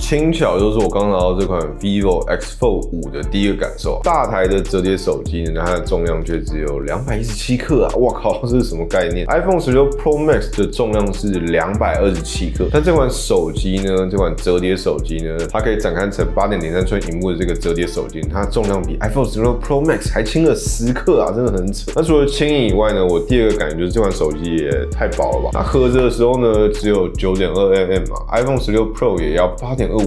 輕巧就是我剛拿到這款 vivo X Fold 5的第一個感受。大台的折疊手機呢，它的重量卻只有217克啊！哇靠，這是什麼概念 ？iPhone 16 Pro Max 的重量是227克，但這款手機呢，这款折疊手機呢，它可以展開成8.03寸螢幕的這個折疊手機，它重量比 iPhone 16 Pro Max 還輕了10克啊，真的很扯。那除了輕盈以外呢，我第二個感覺就是這款手機也太薄了吧？那合着的時候呢，只有9.2mm 嘛 ，iPhone 16 Pro 也要8.25mm，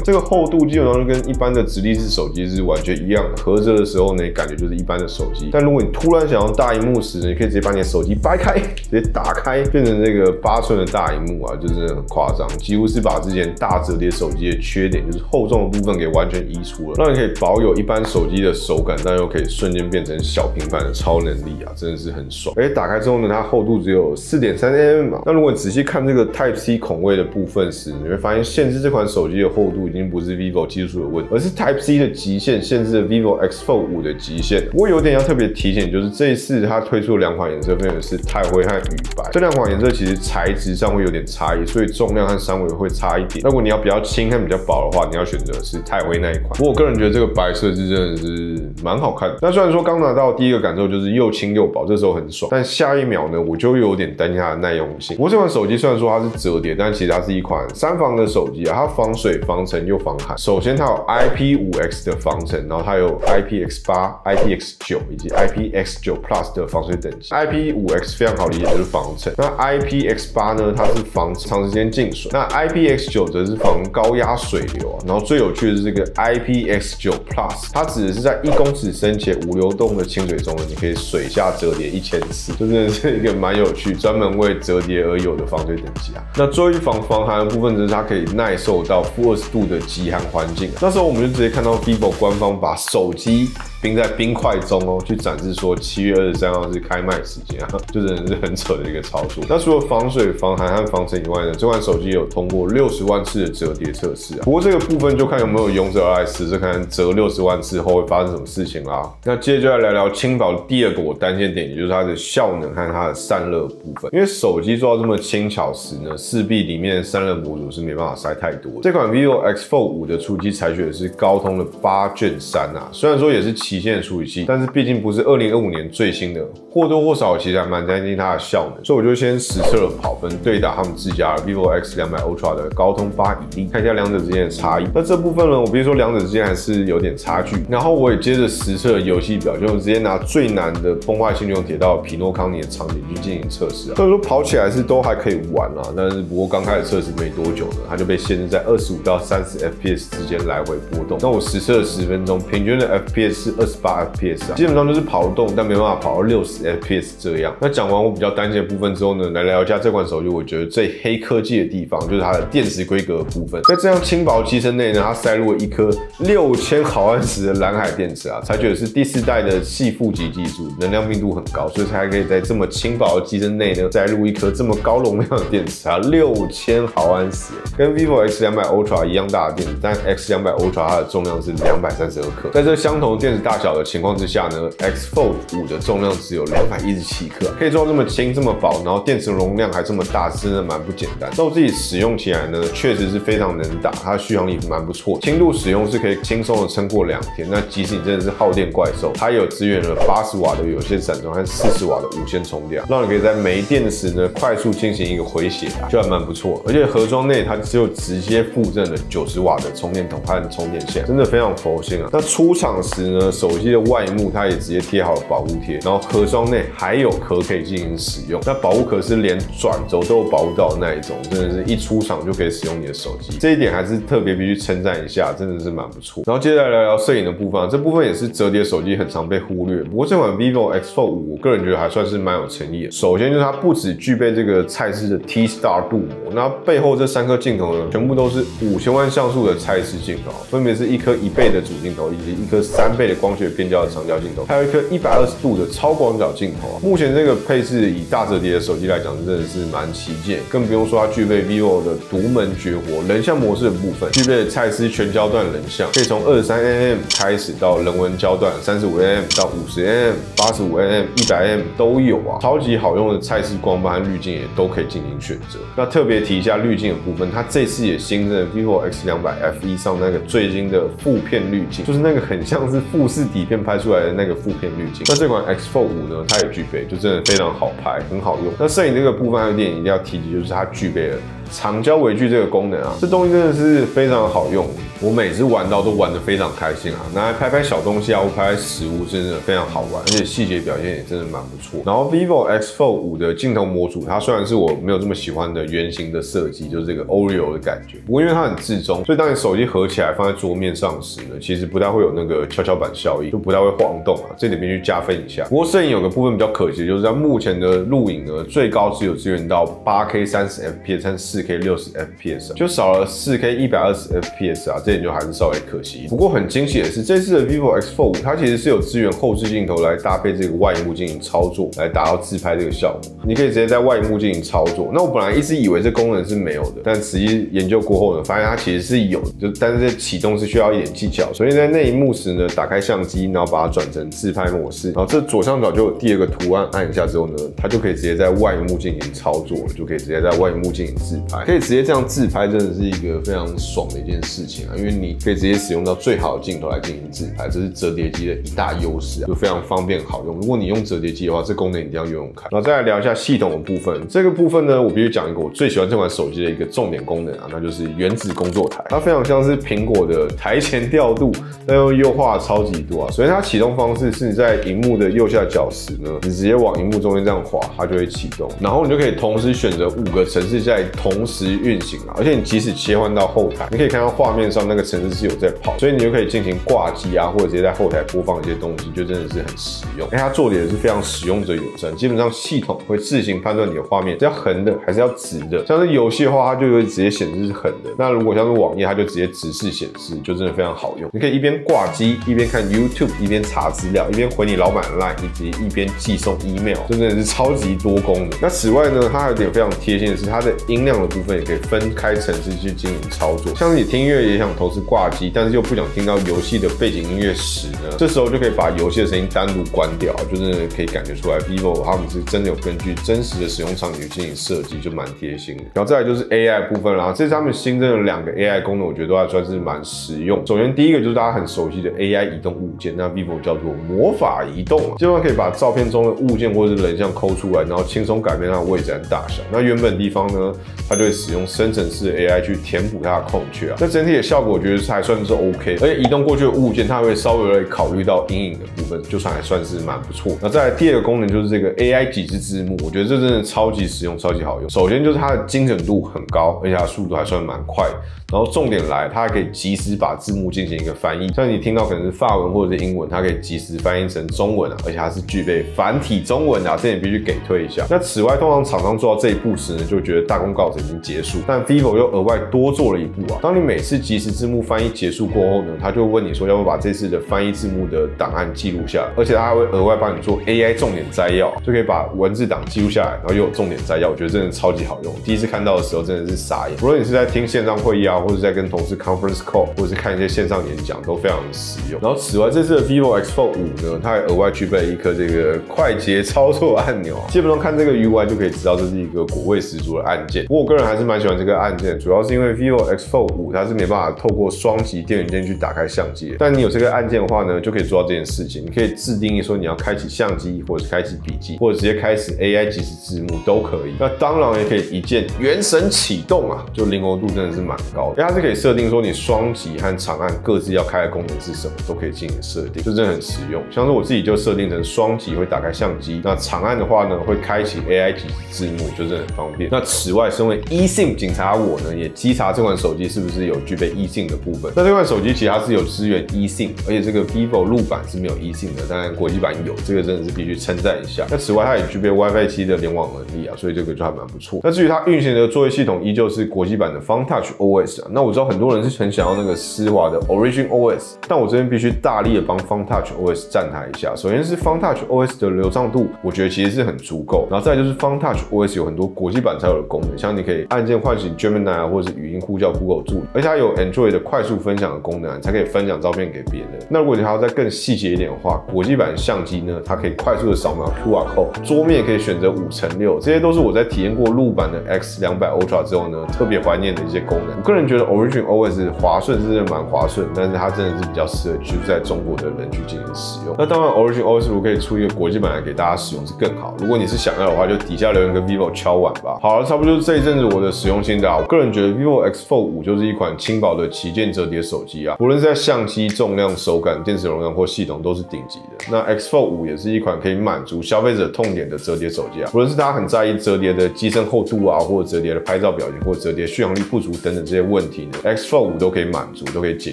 這個厚度基本上就跟一般的直立式手機是完全一樣的。合着的時候呢，感覺就是一般的手機。但如果你突然想要大螢幕时呢，你可以直接把你的手機掰開，直接打開，變成這個8寸的大螢幕啊，就真的很誇張，幾乎是把之前大折疊手機的缺點，就是厚重的部分給完全移除了，讓你可以保有一般手機的手感，但又可以瞬間變成小平板的超能力啊，真的是很爽。而且打開之後呢，它厚度只有 4.3mm 嘛。那如果你仔細看這個 Type C 孔位的部分時，你會發現限制這款手機的厚度已經不是 vivo 技術的問題，而是 Type C 的極限限制了 vivo X Fold 5的極限。不過有點要特別提醒，就是這一次它推出的2款顏色分別是鈦灰和羽白，這2款顏色其實材質上會有點差異，所以重量和三圍會差一點。如果你要比較輕和比較薄的話，你要選擇是鈦灰那一款。不过我個人覺得這個白色是真的是蠻好看的。那雖然說剛拿到第一個感受就是又輕又薄，這時候很爽，但下一秒呢，我就有點擔心它的耐用性。不過這款手機雖然說它是折疊，但其實它是一款3防的手機啊，它防水、防塵又防寒。首先它有 IP5X 的防塵，然後它有 IPX8、IPX9 以及 IPX9 Plus 的防水等級。IP5X 非常好理解，就是防塵。那 IPX8 呢，它是防長時間進水。那 IPX9 則是防高壓水流啊。然後最有趣的是这個 IPX9 Plus， 它指的是在1公尺深且无流動的清水中呢，你可以水下折疊1000次，这真的是一個蠻有趣，專門為折疊而有的防水等級啊。那最後一防寒的部分，則是它可以耐受到-20度的極寒環境。那時候我們就直接看到 vivo 官方把手機冰在冰塊中哦，去展示說7月23號是開賣時間啊，就真的是很扯的一個操作。那除了防水、防寒和防塵以外呢，這款手機有通過60萬次的折疊測試啊。不過這個部分就看有沒有勇者來試試看折60萬次後會發生什麼事情啦。那接着就來聊聊輕薄的第二個我擔心的點，也就是它的效能和它的散熱部分。因為手機做到這麼輕巧時呢，勢必裡面的散熱模組是沒辦法塞太多的。這款 vivo X Fold 5的初機採取的是高通的8 Gen 3啊，雖然說也是旗艦的處理器，但是畢竟不是2025年最新的，或多或少其實還蠻擔心它的效能，所以我就先實測了跑分對打他們自家的 vivo X200 Ultra 的高通8引力，看一下兩者之間的差異。那這部分呢，我必須說兩者之間還是有點差距。然後我也接着實測了遊戲表，就直接拿最難的崩壞星穹鐵道匹諾康尼的場景去進行測試啊。所以說跑起來是都還可以玩啦，但是不過剛開始測試沒多久呢，它就被限制在25到30 FPS 之間來回波動。那我實測了10分鐘，平均的 FPS 是28 FPS 啊，基本上就是跑動，但沒辦法跑到60 FPS 這樣。那講完我比較擔心的部分之後呢，來聊一下這款手機我覺得最黑科技的地方，就是它的電池規格的部分。在這樣輕薄機身內呢，它塞入了一顆6000毫安時的藍海電池啊，採取的是第4代的細負極技術，能量密度很高，所以才可以在這麼輕薄的機身內呢，塞入一顆這麼高容量的電池啊，6000毫安時，跟 vivo X200 Ultra 一樣大的電池，但 X200 Ultra 它的重量是232克。在這相同電池大小的情況之下呢 ，X Fold 5的重量只有217克，可以做到這麼輕這麼薄，然後電池容量還這麼大，真的蠻不簡單。那我自己使用起來呢，確實是非常能打，它的續航力蠻不錯，輕度使用是可以輕鬆的撐過2天。那即使你真的是耗電怪獸，它也有支援了80瓦的有線閃充和40瓦的無線充電，讓你可以在沒電時呢快速進行一個回血啊，就還蠻不錯。而且盒裝內它就直接附贈了90瓦的充電筒和充電線，真的非常佛心啊。那出廠時呢，手機的外幕它也直接貼好了保護貼，然後盒裝內還有殼可以進行使用。那保護殼是連轉軸都有保護到的那一種，真的是一出廠就可以使用你的手機，這一點還是特別必須稱讚一下，真的是蠻不錯。然後接下來聊聊攝影的部分，這部分也是折疊手機很常被忽略。不過這款 vivo X Fold 5，我個人覺得還算是蠻有誠意的。首先就是它不只具備這個蔡司的 T-Star 鍍膜，那背後這3顆鏡頭呢，全部都是5000萬像素的蔡司鏡頭，分別是一顆1倍的主鏡頭以及一顆3倍的光光學變焦的長焦鏡頭，還有一顆120度的超廣角鏡頭啊。目前這個配置以大折疊的手機來講，真的是蠻旗艦，更不用說它具備 vivo 的獨門絕活人像模式的部分，具備蔡司全焦段人像，可以從23mm 開始到人文焦段35mm 到50mm、85mm、100mm 都有啊，超級好用的蔡司光斑和濾鏡也都可以進行選擇。那特別提一下濾鏡的部分，它這次也新增了 vivo X200 F1 上那個最新的負片濾鏡，就是那個很像是富士底片拍出來的那個負片濾鏡。那這款 X4 5呢，它也具備，就真的非常好拍，很好用。那攝影這個部分有一點一定要提及，就是它具備了長焦微距這個功能啊，這東西真的是非常好用。我每次玩到都玩得非常開心啊，拿來拍拍小東西啊，或拍拍食物，真的非常好玩，而且細節表现也真的蠻不錯。然後 vivo X4 5的鏡頭模組，它雖然是我沒有這麼喜歡的圓形的設計，就是這個 Oreo 的感覺，不過因為它很至中，所以當你手機合起來放在桌面上時呢，其實不太會有那個蹺蹺板效應，就不太會晃動啊，這點必須加分一下。不過攝影有個部分比較可惜，就是在目前的錄影呢，最高只有支援到 8K 30fps 和 4K 60fps，就少了 4K 120fps 啊，这点就还是稍微可惜。不過很驚喜的是，這次的 vivo X4 5它其實是有支援後置鏡頭來搭配這個外螢幕進行操作，來達到自拍這個效果。你可以直接在外螢幕進行操作。那我本來一直以為這功能是沒有的，但實際研究過後呢，發現它其實是有的，但是這啟動是需要一點技巧。所以在內螢幕時呢，打開相機，然後把它轉成自拍模式，然後這左上角就有第二個圖案，按一下之後呢，它就可以直接在外螢幕進行操作了，就可以直接在外螢幕進行自拍，可以直接這樣自拍，真的是一個非常爽的一件事情啊！因為你可以直接使用到最好的鏡頭來進行自拍，這是折疊機的一大優勢啊，就非常方便好用。如果你用折疊機的話，這功能一定要用用看。然後再來聊一下系統的部分，這個部分呢，我必須講一個我最喜歡這款手機的一個重點功能啊，那就是原子工作台。它非常像是蘋果的台前調度，但又優化了超級多啊。所以它啟動方式是你在熒幕的右下角時呢，你直接往熒幕中間這樣滑，它就會啟動，然後你就可以同時選擇5個程式在同時運行啊。而且你即使切換到後台，你可以看到畫面上那個程式是有在跑，所以你就可以進行掛機啊，或者直接在後台播放一些東西，就真的是很實用。它做的也是非常使用者友善，基本上系統會自行判断你的畫面是要橫的還是要直的。像是遊戲的話，它就會直接顯示是橫的；那如果像是網頁，它就直接直視顯示，就真的非常好用。你可以一邊掛機，一邊看 YouTube， 一邊查資料，一邊回你老闆的 LINE， 以及一邊寄送 email， 真的是超級多功能。那此外呢，它還有一點非常貼心的是，它的音量的部分也可以分開程式去進行操作。像是你聽音樂也想同時掛機，但是又不想聽到遊戲的背景音樂時呢，這時候就可以把遊戲的聲音單獨關掉，就真的可以感覺出来 vivo 他们是真的有根据真實的使用場景去進行設計，就蠻貼心的。然後再來就是 AI 部分啦，這次他們新增了2個 AI 功能，我覺得都還算是蠻實用。首先第一個就是大家很熟悉的 AI 移動物件，那 vivo 叫做魔法移動啊，基本上可以把照片中的物件或者是人像摳出來，然後輕鬆改變它的位置和大小。那原本地方呢，它就會使用生成式的 AI 去填補它的空缺啊。那整體的效果我覺得是還算是 OK， 而且移動過去的物件，它會稍微會考慮到陰影的部分，就算還算是蠻不錯。那再來第2個功能就是這個 AI 即時字幕，我覺得這真的超級實用，超級好用。首先就是它的精準度很高，而且它速度還算蠻快的。然後重點來，它還可以即時把字幕進行一個翻譯，像你聽到可能是法文或者是英文，它可以即時翻譯成中文啊，而且它是具備繁體中文啊，這點必須給推一下。那此外，通常廠商做到這一步時呢，就覺得大功告成已經結束，但 vivo 又額外多做了一步啊。當你每次即時字幕翻譯結束過後呢，它就會問你說要不要把這次的翻譯字幕的檔案記錄下來，而且它還會額外幫你做 AI 重點摘要，就可以把文字檔記錄下來，然後又有重點摘要，我覺得真的超級好用。第一次看到的時候真的是傻眼，無論你是在聽線上會議啊，或者在跟同事 conference call， 或者是看一些線上演講，都非常的實用。然後此外，這次的 vivo X4 5呢，它還額外具備一顆這個快捷操作按鈕，基本上看這個 UI 就可以知道這是一個果味十足的按鍵。不過我個人還是蠻喜歡這個按鍵，主要是因為 vivo X4 5它是沒辦法透過雙擊電源鍵去打開相機的，但你有這個按鍵的話呢，就可以做到這件事情。你可以自定義說你要開啟相機，或者是開啟筆記，或者直接開始 AI 即時字幕都可以。那當然也可以一鍵原神啟動啊，就靈活度真的是蠻高的，因為它是可以設定說你雙擊和長按各自要開的功能是什麼，都可以进行設定，就真的很實用。像是我自己就設定成雙擊會打開相機，那長按的話呢會開啟 AI 即時字幕，就真的很方便。那此外，身為 eSIM 警察我呢也稽查這款手機是不是有具備 eSIM 的部分。那這款手機其實它是有支援 eSIM， 而且這個 vivo 路版是沒有 eSIM 的，当然國際版有，這個真的是必須稱讚一下。那此外它也具備 WiFi 7的聯網能力啊，所以這個就還蠻不錯。那至於它運行的作業系統依舊是國際版的 FunTouch OS 啊。那我知道很多人是很想要那個絲滑的 Origin OS， 但我這邊必須大力的幫 FunTouch OS 站台一下。首先是 FunTouch OS 的流暢度，我覺得其實是很足夠。然後再來就是 FunTouch OS 有很多國際版才有的功能，像你可以按鍵喚醒 Gemini 啊，或者是語音呼叫 Google 助理，而且它有 Android 的快速分享的功能，才可以分享照片給別人。那如果你還要再更細節一點的話，國際版相機呢，它可以快速的掃描 QR code， 桌面可以選擇5:6，這些都是我在體驗過路版的 X200 Ultra 之後呢，特別懷念的一些功能。我個人覺得 Origin OS 滑順是真的蠻滑順，但是它真的是比較適合居住在中國的人去進行使用。那當然 Origin OS 如果可以出一個國際版来給大家使用是更好。如果你是想要的話，就底下留言跟 vivo 敲碗吧。好了，差不多就是这一陣子我的使用心得啊。我個人覺得 vivo X Fold 5就是一款輕薄的旗艦折疊手機啊，無論是在相機、重量、手感、電池容量或系統都是頂級的。那 X Fold 5也是一款可以滿足消費者痛點的折疊手機啊，無論是大家很在意折疊的機身厚度啊，或者折疊的拍照表現，或者折疊續航力不足等等這些問題呢 ，X Fold 5都可以滿足，都可以解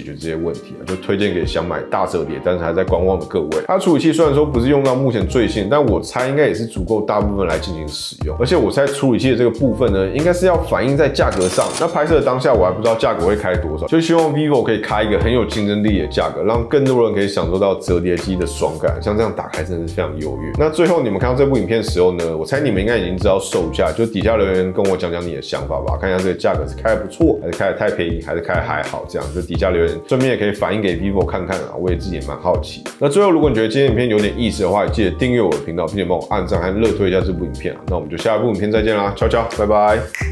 決這些問題啊，就推薦給想買大折疊但是還在觀望的各位。它處理器雖然說不是用到目前最新，但我猜應該也是足夠大部分來進行使用。而且我猜處理器的這個部分呢，應該是要反映在價格上。那拍攝的當下我還不知道價格會開多少，就希望 vivo 可以開一個很有競爭力的價格，讓更多人可以享受到折疊機的爽感。像這樣打開真的是非常優越。那最後你們看到這部影片的時候呢，我猜你們應該已經知道售價，就底下留言跟我講講你的想法吧，看一下這個價格是開得不錯，還是開得太便宜，還是開得還好，這樣就底下留言，順便也可以反映給 vivo 看看啊，我也自己也蠻好奇。那最後如果你覺得今天影片有點意思的話，也記得訂閱我的頻道，並且幫我按讚和熱推一下這部影片啊。那我們就下一部影片再見啦，悄悄，拜拜。